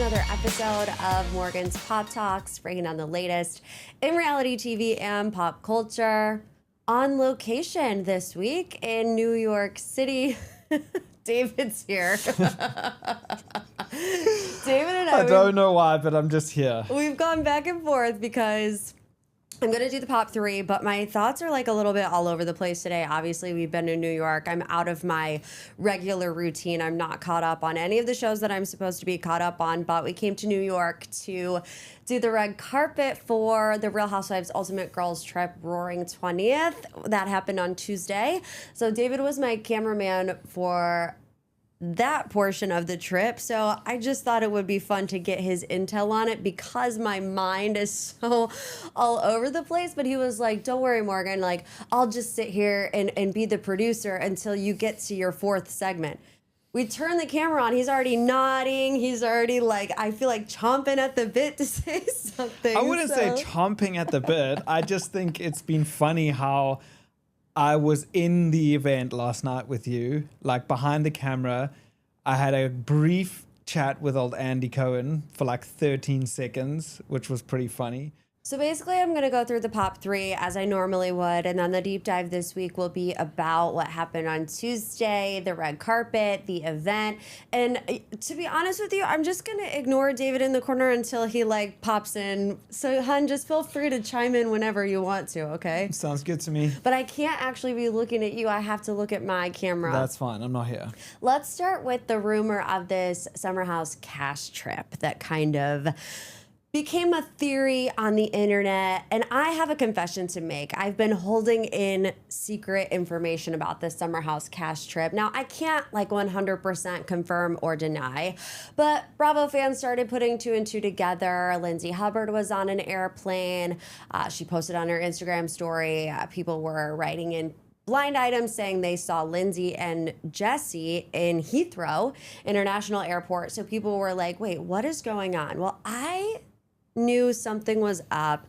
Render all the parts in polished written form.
another episode of Morgan's Pop Talks, breaking down the latest in reality TV and pop culture. On location this week in New York City, David's here. David and I don't know why, but I'm just here. We've gone back and forth because I'm going to do the pop three, but my thoughts are like a little bit all over the place today. Obviously, we've been to New York. I'm out of my regular routine. I'm not caught up on any of the shows that I'm supposed to be caught up on, but we came to New York to do the red carpet for the Real Housewives Ultimate Girls Trip Roaring 20th. That happened on Tuesday. So David was my cameraman for that portion of the trip. So I just thought it would be fun to get his intel on it because my mind is so all over the place. But he was like, don't worry, Morgan, like I'll just sit here and be the producer until you get to your fourth segment. We turn the camera on. He's already nodding. He's already like, I feel like chomping at the bit to say something. I wouldn't say chomping at the bit. I just think it's been funny how I was in the event last night with you, like behind the camera. I had a brief chat with old Andy Cohen for like 13 seconds, which was pretty funny. So basically, I'm going to go through the pop three as I normally would, and then the deep dive this week will be about what happened on Tuesday, the red carpet, the event. And to be honest with you, I'm just going to ignore David in the corner until he like pops in. So, hun, just feel free to chime in whenever you want to, okay? Sounds good to me. But I can't actually be looking at you. I have to look at my camera. That's fine. I'm not here. Let's start with the rumor of this Summer House cash trip that kind of became a theory on the internet, and I have a confession to make. I've been holding in secret information about this Summer House cash trip. Now, I can't like 100% confirm or deny, but Bravo fans started putting two and two together. Lindsay Hubbard was on an airplane. She posted on her Instagram story. People were writing in blind items saying they saw Lindsay and Jesse in Heathrow International Airport. So people were like, wait, what is going on? Well, I knew something was up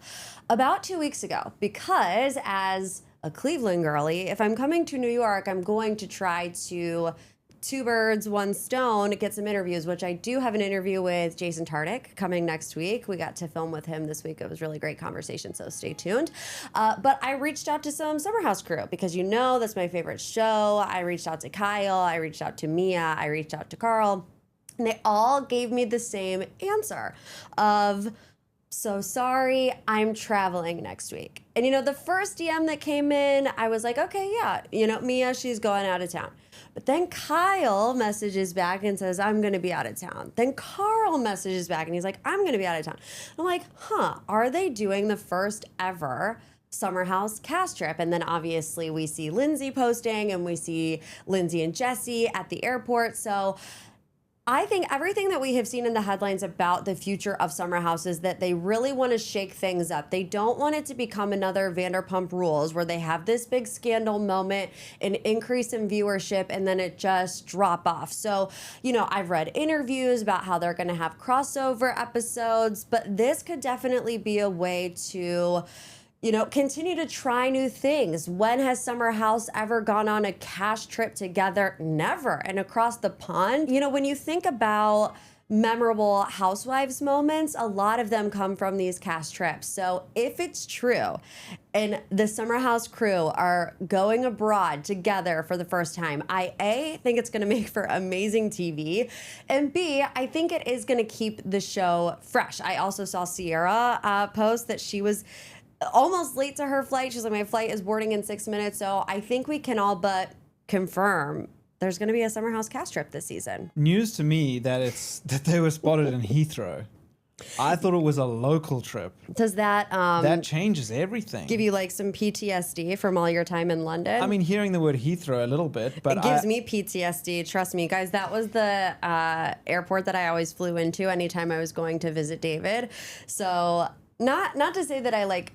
about 2 weeks ago because as a Cleveland girly, if I'm coming to New York, I'm going to try to two birds, one stone, get some interviews, which I do have an interview with Jason Tartick coming next week. We got to film with him this week. It was really great conversation, so stay tuned. But I reached out to some Summer House crew because you know that's my favorite show. I reached out to Kyle, I reached out to Mia, I reached out to Carl, and they all gave me the same answer of, so sorry, I'm traveling next week. And, you know, the first DM that came in, I was like, okay, yeah, you know, Mia, she's going out of town. But then Kyle messages back and says, I'm going to be out of town. Then Carl messages back and he's like, I'm going to be out of town. I'm like, are they doing the first ever Summer House cast trip? And then obviously we see Lindsay posting and we see Lindsay and Jesse at the airport. So I think everything that we have seen in the headlines about the future of Summer House is that they really want to shake things up. They don't want it to become another Vanderpump Rules where they have this big scandal moment, an increase in viewership, and then it just drop off. So, you know, I've read interviews about how they're going to have crossover episodes, but this could definitely be a way to, you know, continue to try new things. When has Summer House ever gone on a cash trip together? Never. And across the pond, you know, when you think about memorable Housewives moments, a lot of them come from these cash trips. So if it's true and the Summer House crew are going abroad together for the first time, I A, think it's going to make for amazing TV, and B, I think it is going to keep the show fresh. I also saw Sierra post that she was almost late to her flight. She's like, my flight is boarding in 6 minutes. So I think we can all but confirm there's going to be a Summer House cast trip this season. News to me that they were spotted in Heathrow. I thought it was a local trip. Does that that changes everything? give you like some PTSD from all your time in London? I mean, hearing the word Heathrow a little bit, but it gives me PTSD. Trust me, guys. That was the airport that I always flew into anytime I was going to visit David. So not to say that I like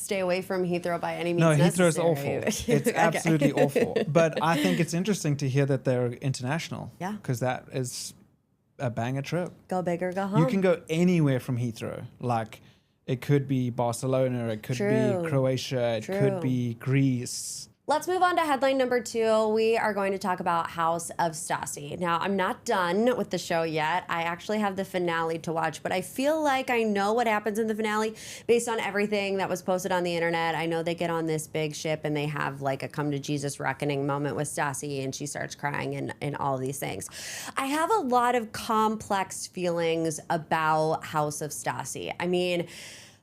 stay away from Heathrow by any means No, necessary. Heathrow's awful. It's absolutely awful. But I think it's interesting to hear that they're international. Yeah. Because that is a banger trip. Go big or go home. You can go anywhere from Heathrow. Like, it could be Barcelona, it could be Croatia, it could be Greece. Let's move on to headline number 2. We are going to talk about House of Stassi. Now, I'm not done with the show yet. I actually have the finale to watch, but I feel like I know what happens in the finale based on everything that was posted on the internet. I know they get on this big ship and they have like a come to Jesus reckoning moment with Stassi, and she starts crying and all of these things. I have a lot of complex feelings about House of Stassi. I mean,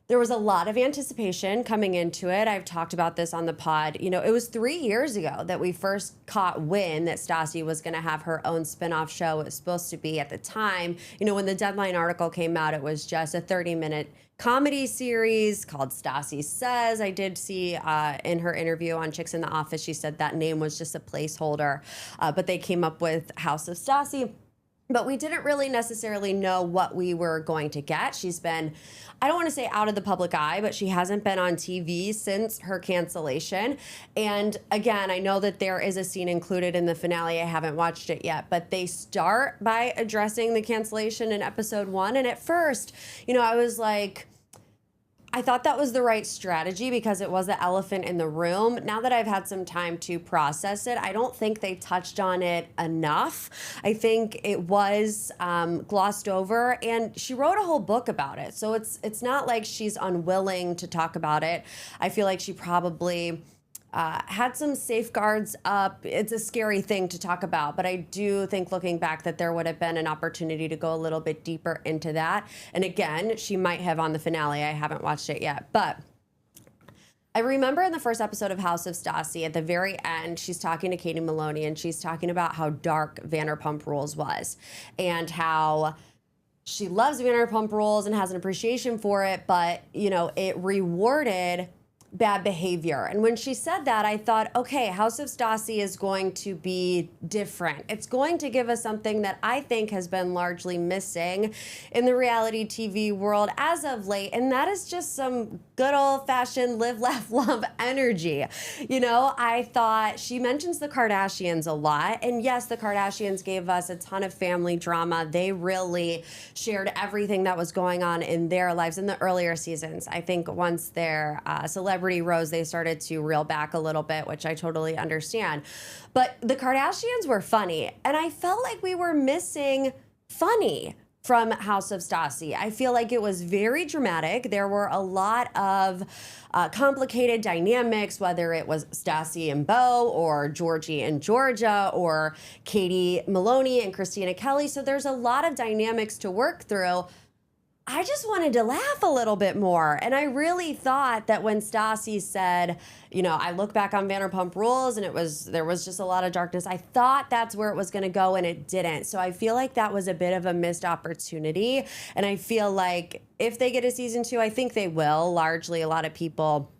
there was a lot of anticipation coming into it. I've talked about this on the pod. You know, it was 3 years ago that we first caught wind that Stassi was going to have her own spinoff show. It was supposed to be at the time. You know, when the Deadline article came out, it was just a 30-minute comedy series called Stassi Says. I did see in her interview on Chicks in the Office, she said that name was just a placeholder, but they came up with House of Stassi. But we didn't really necessarily know what we were going to get. She's been, I don't want to say out of the public eye, but she hasn't been on TV since her cancellation. And again, I know that there is a scene included in the finale. I haven't watched it yet, but they start by addressing the cancellation in episode 1. And at first, you know, I was like, I thought that was the right strategy because it was the elephant in the room. Now that I've had some time to process it, I don't think they touched on it enough. I think it was glossed over, and she wrote a whole book about it. So it's not like she's unwilling to talk about it. I feel like she probably had some safeguards up. It's a scary thing to talk about, but I do think looking back that there would have been an opportunity to go a little bit deeper into that. And again, she might have on the finale. I haven't watched it yet, but I remember in the first episode of House of Stassi, at the very end, she's talking to Katie Maloney, and she's talking about how dark Vanderpump Rules was and how she loves Vanderpump Rules and has an appreciation for it, but, you know, it rewarded bad behavior. And when she said that, I thought, okay, House of Stassi is going to be different. It's going to give us something that I think has been largely missing in the reality TV world as of late, and that is just some good old-fashioned live, laugh, love energy. You know, I thought she mentions the Kardashians a lot, and yes, the Kardashians gave us a ton of family drama. They really shared everything that was going on in their lives in the earlier seasons. I think once their celebrity rose, they started to reel back a little bit, which I totally understand. But the Kardashians were funny, and I felt like we were missing funny from House of Stassi. I feel like it was very dramatic. There were a lot of complicated dynamics, whether it was Stassi and Beau, or Georgie and Georgia, or Katie Maloney and Christina Kelly. So there's a lot of dynamics to work through. I just wanted to laugh a little bit more. And I really thought that when Stassi said, you know, I look back on Vanderpump Rules and there was just a lot of darkness, I thought that's where it was going to go, and it didn't. So I feel like that was a bit of a missed opportunity. And I feel like if they get a season 2, I think they will. Largely, a lot of people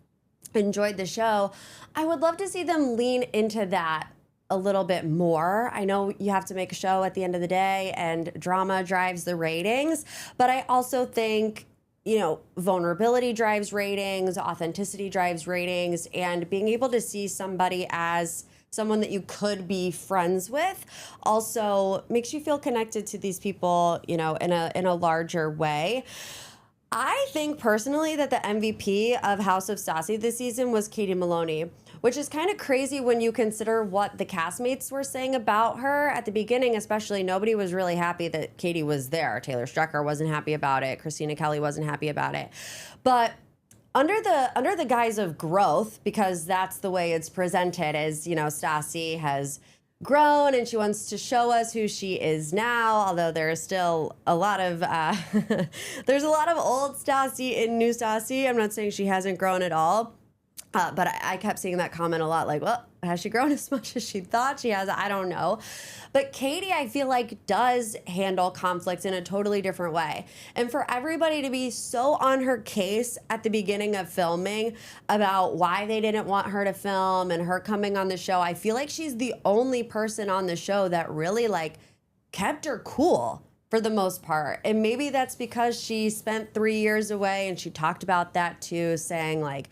enjoyed the show. I would love to see them lean into that a little bit more. I know you have to make a show at the end of the day, and drama drives the ratings, but I also think, you know, vulnerability drives ratings, authenticity drives ratings, and being able to see somebody as someone that you could be friends with also makes you feel connected to these people, you know, in a larger way. I think personally that the MVP of House of Stassi this season was Katie Maloney, which is kind of crazy when you consider what the castmates were saying about her at the beginning. Especially, nobody was really happy that Katie was there. Taylor Strecker wasn't happy about it. Christina Kelly wasn't happy about it. But under the guise of growth, because that's the way it's presented, as, you know, Stassi has grown and she wants to show us who she is now, although there is still a lot of there's a lot of old Stassi in new Stassi. I'm not saying she hasn't grown at all, but I kept seeing that comment a lot, like, well, has she grown as much as she thought she has? I don't know. But Katie, I feel like, does handle conflicts in a totally different way. And for everybody to be so on her case at the beginning of filming about why they didn't want her to film and her coming on the show, I feel like she's the only person on the show that really, like, kept her cool for the most part. And maybe that's because she spent 3 years away, and she talked about that too, saying, like,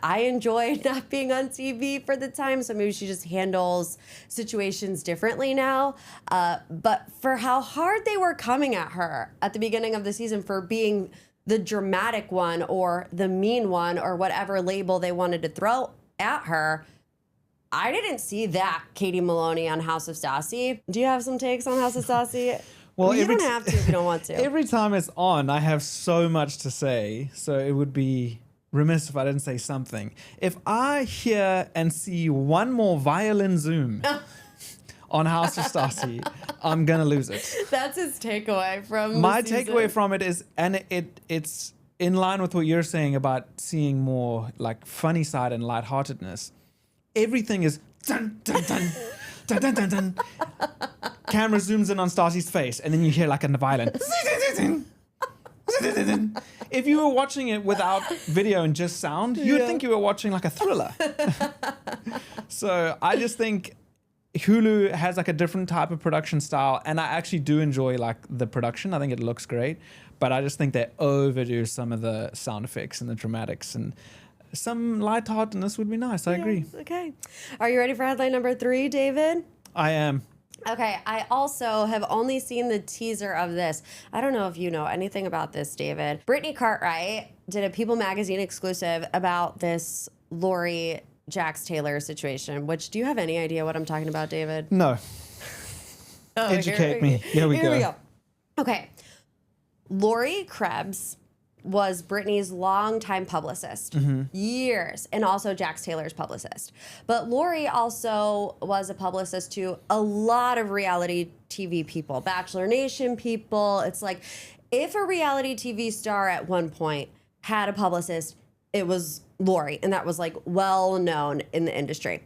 I enjoyed not being on TV for the time, so maybe she just handles situations differently now. But for how hard they were coming at her at the beginning of the season for being the dramatic one or the mean one or whatever label they wanted to throw at her, I didn't see that Katie Maloney on House of Stassi. Do you have some takes on House of Stassi? Well, you don't have to if you don't want to. Every time it's on, I have so much to say. So it would be remiss if I didn't say something. If I hear and see one more violin zoom on House of Stassi, I'm going to lose it. That's his takeaway from My the season. takeaway from it is, and it's in line with what you're saying about seeing more like funny side and lightheartedness. Everything is dun, dun, dun, dun, dun, dun, dun. Camera zooms in on Stassi's face, and then you hear like a violin. If you were watching it without video and just sound, you would think you were watching like a thriller. So I just think Hulu has like a different type of production style, and I actually do enjoy like the production. I think it looks great, but I just think they overdo some of the sound effects and the dramatics, and some lightheartedness would be nice. I agree. Okay. Are you ready for headline number 3, David? I am. Okay, I also have only seen the teaser of this. I don't know if you know anything about this, David. Brittany Cartwright did a People magazine exclusive about this Lori Jax Taylor situation, which, do you have any idea what I'm talking about, David? No. Oh, Educate me. Here we go. Okay. Lori Krebbs was Brittany's longtime publicist, years, and also Jax Taylor's publicist. But Lori also was a publicist to a lot of reality TV people, Bachelor Nation people. It's like, if a reality TV star at one point had a publicist, it was Lori, and that was like well known in the industry.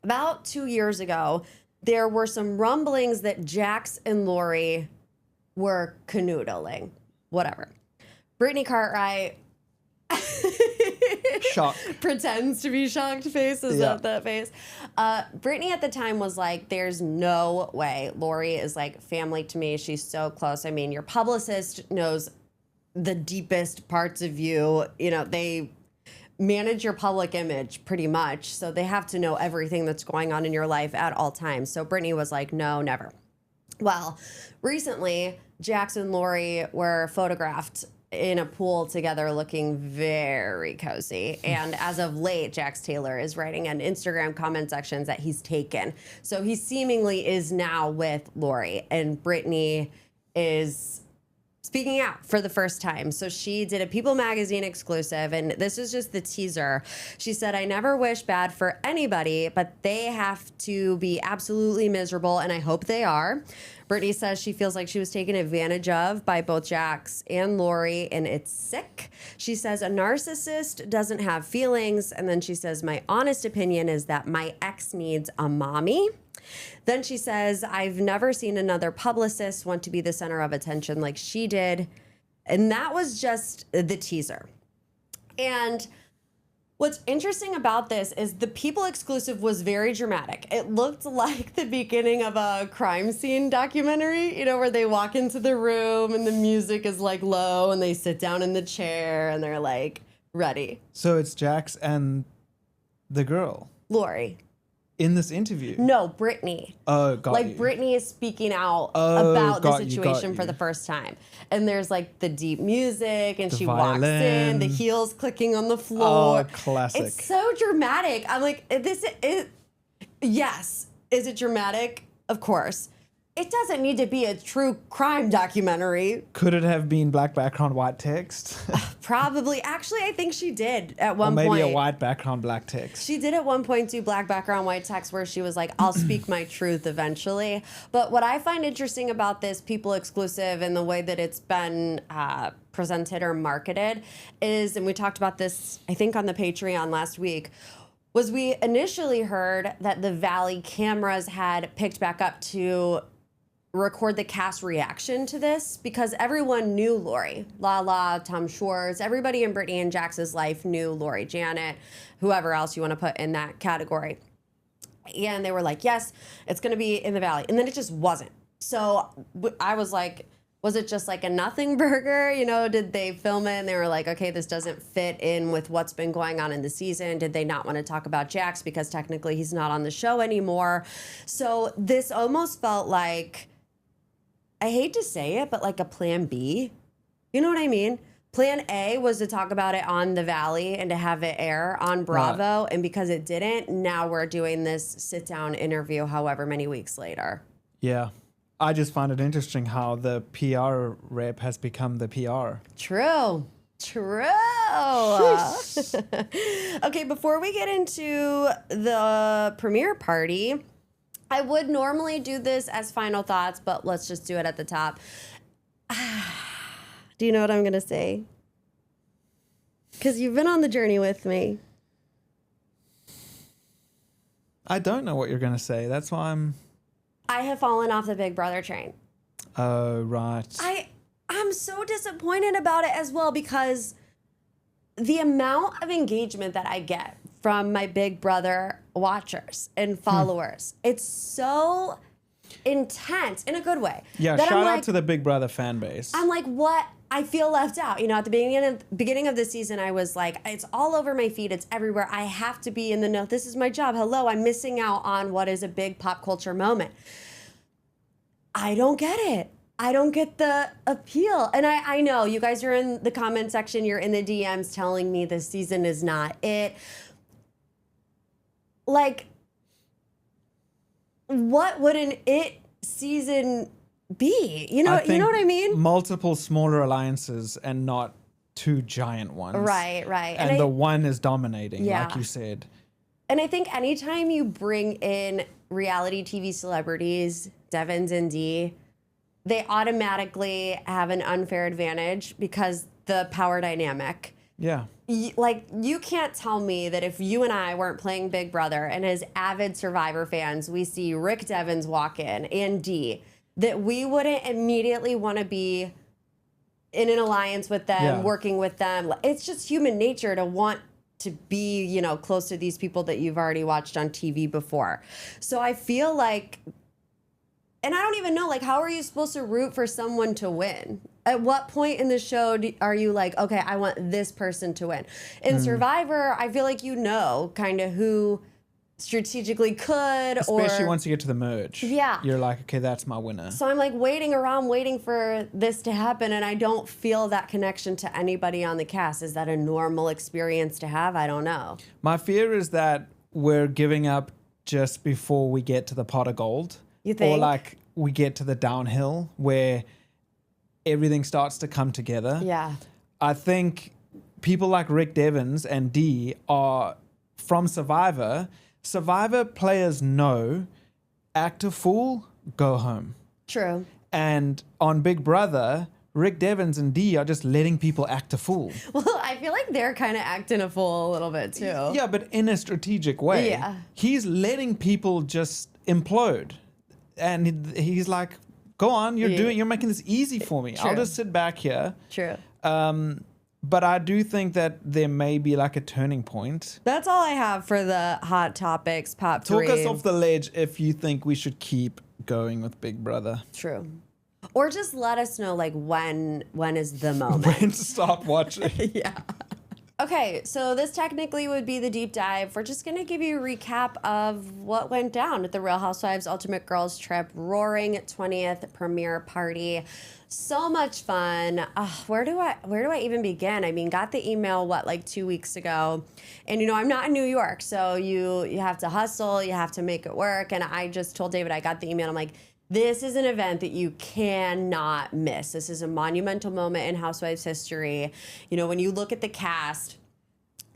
About 2 years ago, there were some rumblings that Jax and Lori were canoodling, whatever. Brittany Cartwright Shocked. pretends to be shocked face. Is that face? Brittany at the time was like, there's no way. Lori is like family to me. She's so close. I mean, your publicist knows the deepest parts of you. You know, they manage your public image pretty much. So they have to know everything that's going on in your life at all times. So Brittany was like, no, never. Well, recently, Jax and Lori were photographed in a pool together looking very cozy. And as of late, Jax Taylor is writing in Instagram comment sections that he's taken. So he seemingly is now with Lori, and Brittany is speaking out for the first time. So she did a People magazine exclusive, and this is just the teaser. She said, I never wish bad for anybody, but they have to be absolutely miserable, and I hope they are. Brittany says she feels like she was taken advantage of by both Jax and Lori, and it's sick. She says a narcissist doesn't have feelings, and then she says, my honest opinion is that my ex needs a mommy. Then she says, I've never seen another publicist want to be the center of attention like she did. And that was just the teaser. And what's interesting about this is the People exclusive was very dramatic. It looked like the beginning of a crime scene documentary, you know, where they walk into the room and the music is like low and they sit down in the chair and they're like ready. So it's Jax and the girl Lori. in this interview. No, Brittany. Oh, got you. Like Brittany is speaking out Oh, about the got you, situation got for you. the first time. And there's like the deep music and The she walks in, violin. the heels clicking on the floor. Oh, classic. It's so dramatic. I'm like, yes. Is it dramatic? Of course. It doesn't need to be a true crime documentary. Could it have been black background, white text? Probably. Actually, I think she did at Or one maybe point. a white background, black text. She did at one point do black background, white text, where she was like, I'll speak my truth eventually. But what I find interesting about this People exclusive and the way that it's been presented or marketed is, and we talked about this, I think, on the Patreon last week, was we initially heard that the Valley cameras had picked back up to record the cast reaction to this because everyone knew Lori. Lala, Tom Schwartz, everybody in Brittany and Jax's life knew Lori, Janet, whoever else you want to put in that category. And they were like, yes, it's going to be in the Valley. And then it just wasn't. So I was like, was it just like a nothing burger? You know, did they film it and they were like, okay, this doesn't fit in with what's been going on in the season? Did they not want to talk about Jax because technically he's not on the show anymore? So this almost felt like, I hate to say it, but like a plan B. You know what I mean? Plan A was to talk about it on The Valley and to have it air on Bravo. Right. And because it didn't, now we're doing this sit-down interview however many weeks later. Yeah. I just find it interesting how the PR rep has become the PR. True. Okay, before we get into the premiere party, I would normally do this as final thoughts, but let's just do it at the top. Do you know what I'm going to say? Because you've been on the journey with me. I don't know what you're going to say. That's why I have fallen off the Big Brother train. Oh, right. I'm so disappointed about it as well because the amount of engagement that I get from my Big Brother watchers and followers, it's so intense in a good way. Yeah, that shout out to the Big Brother fan base. I'm like, what? I feel left out. You know, at the beginning of the season, I was like, it's all over my feed. It's everywhere. I have to be in the know. This is my job. Hello, I'm missing out on what is a big pop culture moment. I don't get it. I don't get the appeal. And I know you guys are in the comment section. You're in the DMs telling me this season is not it. Like, what would an it season be? You know what I mean? Multiple smaller alliances and not two giant ones. Right. And the one is dominating, like you said. And I think anytime you bring in reality TV celebrities, Devins and Dee, they automatically have an unfair advantage because the power dynamic. Yeah. You can't tell me that if you and I weren't playing Big Brother and as avid Survivor fans, we see Rick Devins walk in and Dee, that we wouldn't immediately want to be in an alliance with them, working with them. It's just human nature to want to be, you know, close to these people that you've already watched on TV before. So I feel like, and I don't even know, like, how are you supposed to root for someone to win? At what point in the show are you like, okay, I want this person to win? In Survivor, I feel like you know kind of who strategically could, especially once you get to the merge. Yeah. You're like, okay, that's my winner. So I'm like waiting around, waiting for this to happen, and I don't feel that connection to anybody on the cast. Is that a normal experience to have? I don't know. My fear is that we're giving up just before we get to the pot of gold. You think? Or like we get to the downhill where everything starts to come together. Yeah. I think people like Rick Devins and Dee are from Survivor. Survivor players know, act a fool, go home. True. And on Big Brother, Rick Devins and Dee are just letting people act a fool. Well, I feel like they're kind of acting a fool a little bit too. Yeah, but in a strategic way. Yeah. He's letting people just implode. And he's like, go on, you're making this easy for me. True. I'll just sit back here. True. But I do think that there may be like a turning point. That's all I have for the hot topics, pop Talk three. us off the ledge if you think we should keep going with Big Brother. True. Or just let us know, like, when is the moment. When to stop watching. Yeah. Okay, so this technically would be the deep dive. We're just going to give you a recap of what went down at the Real Housewives Ultimate Girls Trip Roaring 20th premiere party. So much fun. Where do I even begin? I mean, got the email, like 2 weeks ago. And, you know, I'm not in New York, so you have to hustle, you have to make it work. And I just told David, I got the email, I'm like, this is an event that you cannot miss. This is a monumental moment in Housewives history. You know, when you look at the cast,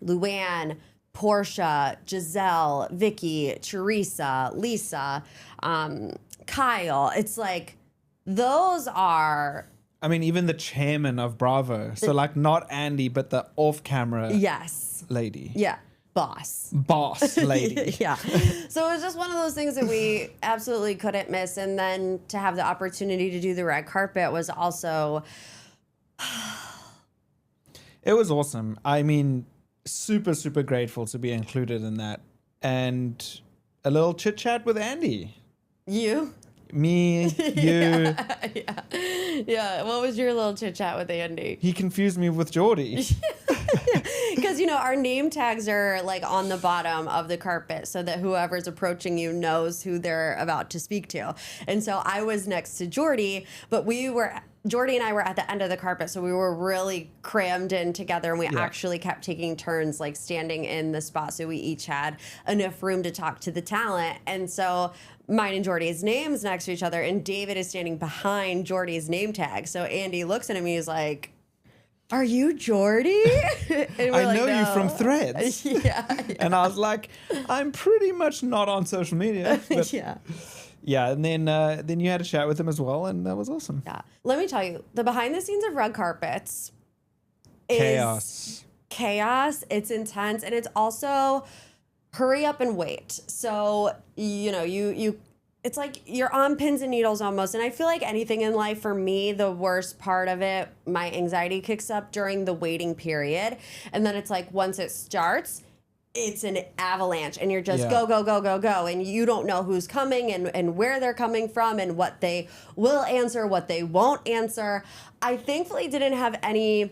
Luann, Portia, Giselle, Vicky, Teresa, Lisa, Kyle, it's like, those are... I mean, even the chairman of Bravo. So, like, not Andy, but the off-camera lady. Yeah. Boss lady. Yeah. So it was just one of those things that we absolutely couldn't miss. And then to have the opportunity to do the red carpet was also... It was awesome. I mean, super, super grateful to be included in that. And a little chit-chat with Andy. You? Me, you. Yeah. What was your little chit chat with Andy? He confused me with Geordie. Because, you know, our name tags are like on the bottom of the carpet so that whoever's approaching you knows who they're about to speak to. And so I was next to Geordie, but we were Jordy and I were at the end of the carpet, so we were really crammed in together, and we actually kept taking turns, like standing in the spot, so we each had enough room to talk to the talent. And so mine and Jordy's names next to each other, and David is standing behind Jordy's name tag. So Andy looks at him, he's like, "Are you Jordy?" And I know you from Threads. Yeah. And I was like, I'm pretty much not on social media. But yeah, and then you had a chat with him as well, and that was awesome. Yeah. Let me tell you, the behind the scenes of Red Carpets is chaos. It's intense, and it's also hurry up and wait. So, you know, you it's like you're on pins and needles almost. And I feel like anything in life, for me, the worst part of it, my anxiety kicks up during the waiting period. And then it's like once it starts, it's an avalanche, and you're just go, go, go, go, go. And you don't know who's coming and where they're coming from and what they will answer, what they won't answer. I thankfully didn't have any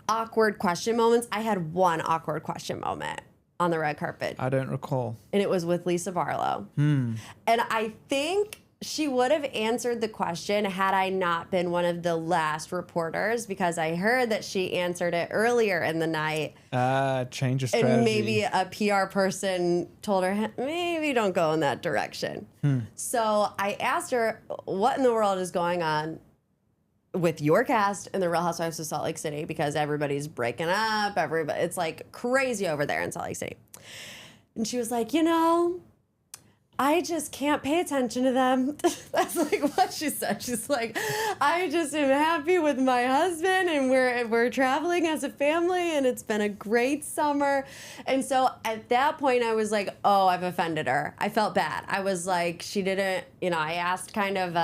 awkward question moments. I had one awkward question moment on the red carpet. I don't recall. And it was with Lisa Barlow. And I think she would have answered the question had I not been one of the last reporters, because I heard that she answered it earlier in the night. Change of strategy. And maybe a PR person told her, maybe don't go in that direction. So I asked her, what in the world is going on with your cast in the Real Housewives of Salt Lake City? Because everybody's breaking up. It's like crazy over there in Salt Lake City. And she was like, you know, I just can't pay attention to them. That's like what she said. She's like, I just am happy with my husband, and we're traveling as a family, and it's been a great summer. And so at that point I was like, oh, I've offended her. I felt bad. I was like, she didn't, you know, I asked kind of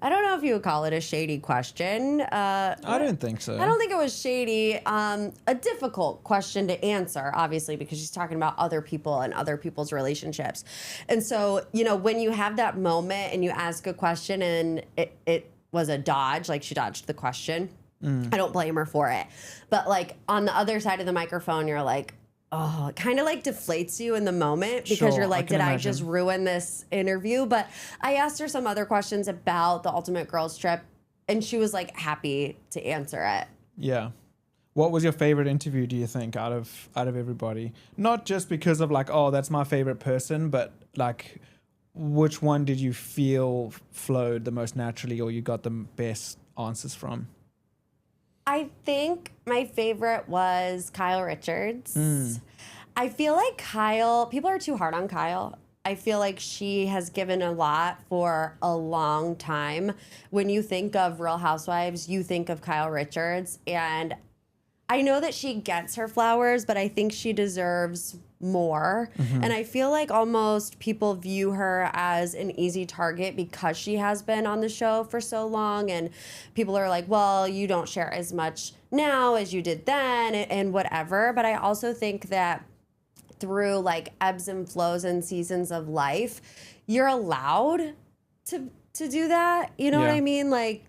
I don't know if you would call it a shady question. I don't think so. I don't think it was shady. A difficult question to answer, obviously, because she's talking about other people and other people's relationships. And so, you know, when you have that moment and you ask a question and it was a dodge, like she dodged the question, I don't blame her for it. But like on the other side of the microphone, you're like, oh, it kind of like deflates you in the moment, because you're like, did I just ruin this interview? But I asked her some other questions about the Ultimate Girls Trip, and she was like happy to answer it. Yeah. What was your favorite interview, do you think, out of everybody? Not just because of like, oh, that's my favorite person, but like, which one did you feel flowed the most naturally, or you got the best answers from? I think my favorite was Kyle Richards. I feel like people are too hard on Kyle. I feel like she has given a lot for a long time. When you think of Real Housewives, you think of Kyle Richards. And I know that she gets her flowers, but I think she deserves more. And I feel like almost people view her as an easy target because she has been on the show for so long, and people are like, well, you don't share as much now as you did then, and whatever. But I also think that through like ebbs and flows and seasons of life, you're allowed to do that. You know what I mean? Like,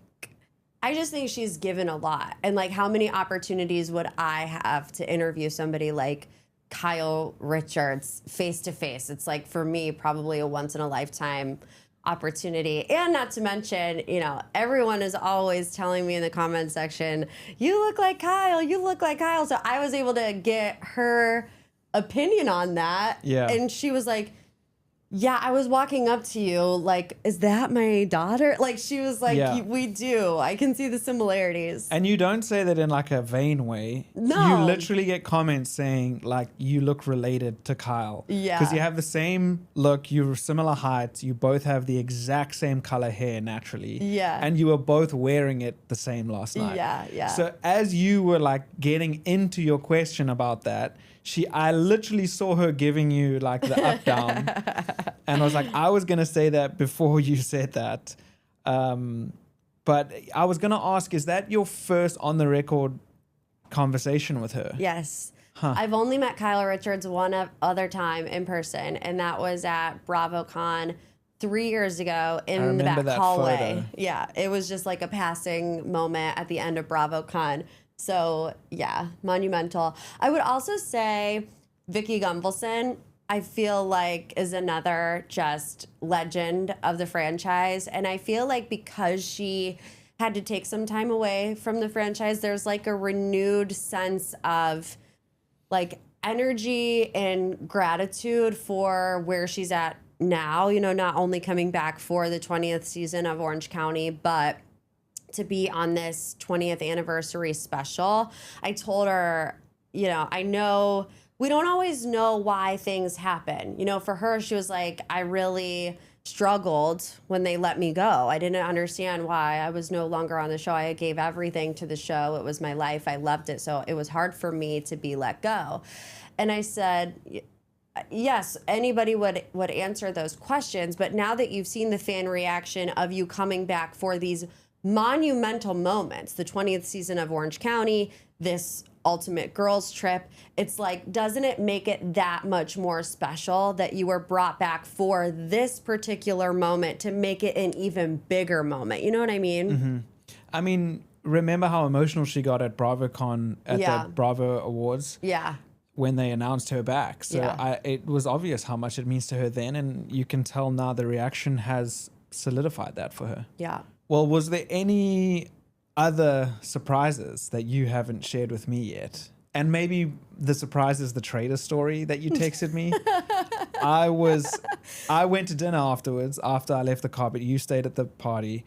I just think she's given a lot. And like, how many opportunities would I have to interview somebody like Kyle Richards face to face? It's like, for me, probably a once in a lifetime opportunity. And not to mention, you know, everyone is always telling me in the comment section, you look like Kyle, you look like Kyle. So I was able to get her opinion on that. Yeah. And she was like, yeah, I was walking up to you like, is that my daughter? Like, she was like, we do. I can see the similarities. And you don't say that in like a vain way. No. You literally get comments saying like, you look related to Kyle. Yeah. Because you have the same look, you're similar heights, you both have the exact same color hair naturally. Yeah. And you were both wearing it the same last night. Yeah. So as you were like getting into your question about that, I literally saw her giving you like the up down, and I was like, I was gonna say that before you said that, but I was gonna ask, is that your first on the record conversation with her? Yes. I've only met Kyle Richards one other time in person, and that was at BravoCon 3 years ago in the back hallway. Photo. Yeah, it was just like a passing moment at the end of BravoCon. So, yeah, monumental. I would also say Vicki Gunvalson, I feel like, is another just legend of the franchise. And I feel like because she had to take some time away from the franchise, there's like a renewed sense of like energy and gratitude for where she's at now, you know, not only coming back for the 20th season of Orange County, but to be on this 20th anniversary special. I told her, you know, I know we don't always know why things happen. You know, for her, she was like, I really struggled when they let me go. I didn't understand why I was no longer on the show. I gave everything to the show. It was my life. I loved it. So it was hard for me to be let go. And I said, yes, anybody would answer those questions. But now that you've seen the fan reaction of you coming back for these monumental moments, the 20th season of Orange County, this ultimate girls trip, it's like, doesn't it make it that much more special that you were brought back for this particular moment to make it an even bigger moment? You know what I mean? Mm-hmm. I mean, remember how emotional she got at BravoCon at the Bravo Awards? Yeah. When they announced her back. So it was obvious how much it means to her then, and you can tell now the reaction has solidified that for her. Yeah. Well, was there any other surprises that you haven't shared with me yet? And maybe the surprise is the traitor story that you texted me. I went to dinner afterwards, after I left the carpet. You stayed at the party,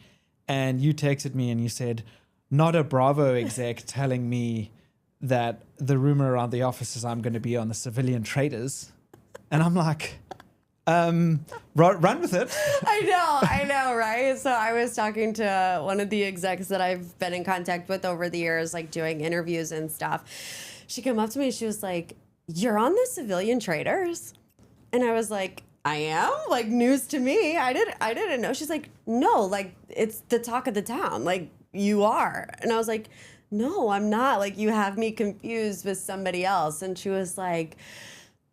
and you texted me and you said, not a Bravo exec telling me that the rumor around the office is I'm going to be on the civilian traitors. And I'm like, run with it. I know, right? So I was talking to one of the execs that I've been in contact with over the years, like doing interviews and stuff. She came up to me, she was like, you're on the civilian traitors? And I was like, I am? Like, news to me. I didn't know. She's like, no, like, it's the talk of the town. Like, you are. And I was like, no, I'm not. Like, you have me confused with somebody else. And she was like,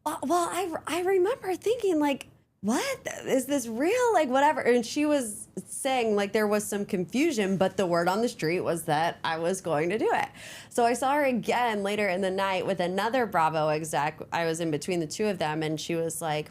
well, I remember thinking, like, what? Is this real? Like, whatever. And she was saying, like, there was some confusion, but the word on the street was that I was going to do it. So I saw her again later in the night with another Bravo exec. I was in between the two of them, and she was like,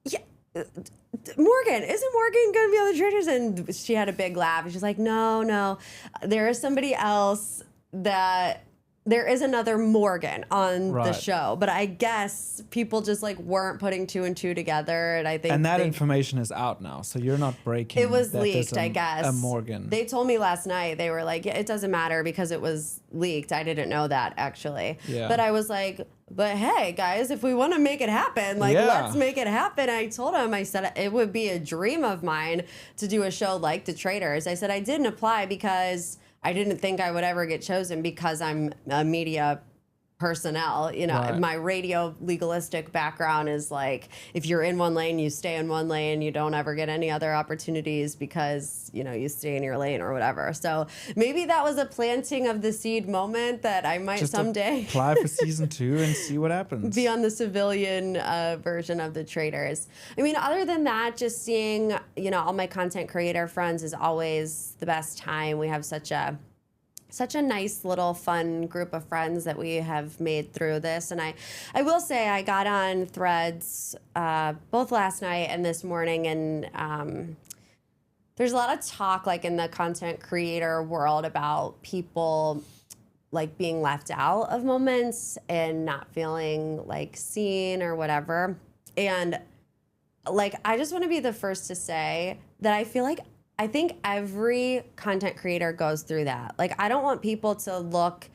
yeah, Morgan, isn't Morgan going to be on the traitors? And she had a big laugh. And she's like, no, there is somebody else that... There is another Morgan on the show, but I guess people just like weren't putting two and two together, and I think that information is out now, so you're not breaking. It was leaked, I guess. A Morgan. They told me last night. They were like, yeah, it doesn't matter because it was leaked. I didn't know that actually, but I was like, but hey guys, if we want to make it happen, like let's make it happen. I told him, I said it would be a dream of mine to do a show like The Traitors. I said I didn't apply because I didn't think I would ever get chosen because I'm a media personnel. You know, my radio legalistic background is like, if you're in one lane, you stay in one lane. You don't ever get any other opportunities because, you know, you stay in your lane or whatever. So maybe that was a planting of the seed moment that I might just someday apply for season 2 and see what happens. Be on the civilian version of The Traitors. I mean, other than that, just seeing, you know, all my content creator friends is always the best time. We have such a nice little fun group of friends that we have made through this. And I will say I got on Threads both last night and this morning, and there's a lot of talk like in the content creator world about people like being left out of moments and not feeling like seen or whatever. And like, I just want to be the first to say that I think every content creator goes through that. Like, I don't want people to look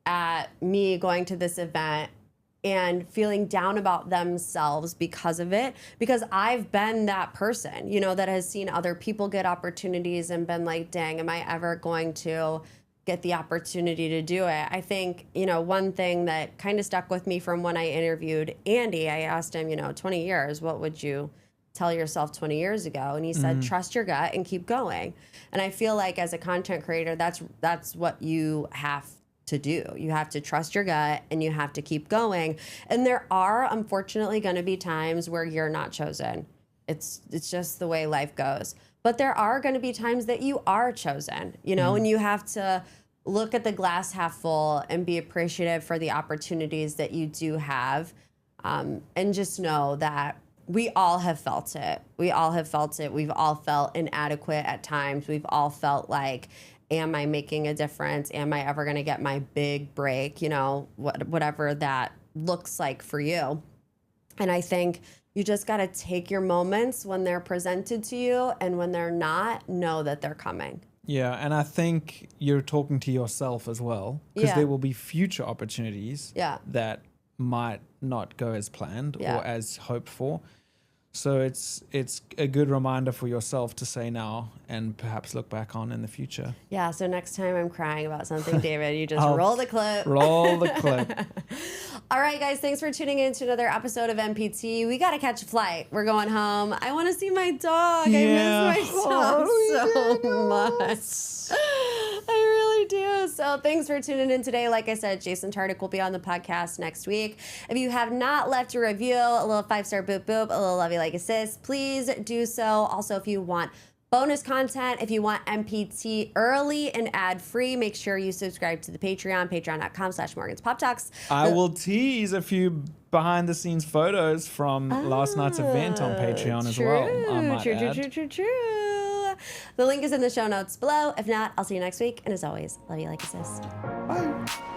at me going to this event and feeling down about themselves because of it, because I've been that person, you know, that has seen other people get opportunities and been like, dang, am I ever going to get the opportunity to do it? I think, you know, one thing that kind of stuck with me from when I interviewed Andy, I asked him, you know, 20 years, what would you tell yourself 20 years ago? And he said, trust your gut and keep going. And I feel like as a content creator, that's what you have to do. You have to trust your gut and you have to keep going. And there are unfortunately going to be times where you're not chosen. It's just the way life goes. But there are going to be times that you are chosen, you know, and you have to look at the glass half full and be appreciative for the opportunities that you do have. And just know that we all have felt it. We all have felt it. We've all felt inadequate at times. We've all felt like am I making a difference? Am I ever going to get my big break? You know, whatever that looks like for you. And I think you just got to take your moments when they're presented to you, and when they're not, know that they're coming. Yeah, and I think you're talking to yourself as well, because there will be future opportunities that might not go as planned or as hoped for. So it's a good reminder for yourself to say now and perhaps look back on in the future. Yeah, so next time I'm crying about something, David, you just roll the clip. Roll the clip. All right, guys, thanks for tuning in to another episode of MPT. We got to catch a flight. We're going home. I want to see my dog. Yeah. I miss my dog so much. I really do. So thanks for tuning in today. Like I said, Jason Tardik will be on the podcast next week. If you have not left a review, a little 5-star boop boop, a little love you like a sis, please do so. Also, if you want bonus content, if you want MPT early and ad-free, make sure you subscribe to the Patreon, patreon.com/MorgansPopTalks. I will tease a few behind-the-scenes photos from last night's event on Patreon as well. I might add. True. The link is in the show notes below. If not, I'll see you next week. And as always, love you like a sis. Bye.